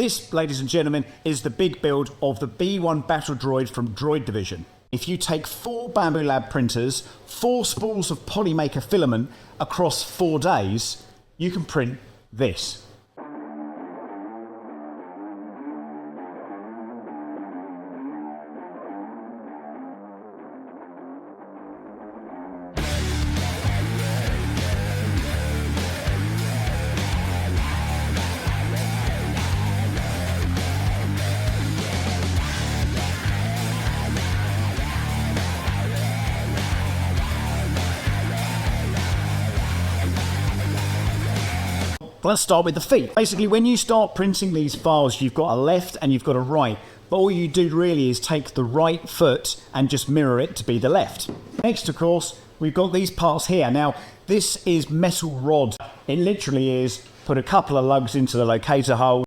This, ladies and gentlemen, is the big build of the B1 Battle Droid from Droid Division. If you take 4 Bamboo Lab printers, 4 spools of Polymaker filament across 4 days, you can print this. Let's start with the feet. Basically, when you start printing these files, you've got a left and you've got a right. But all you do really is take the right foot and just mirror it to be the left. Next, of course, we've got these parts here. Now, this is metal rod. It literally is put a couple of lugs into the locator hole.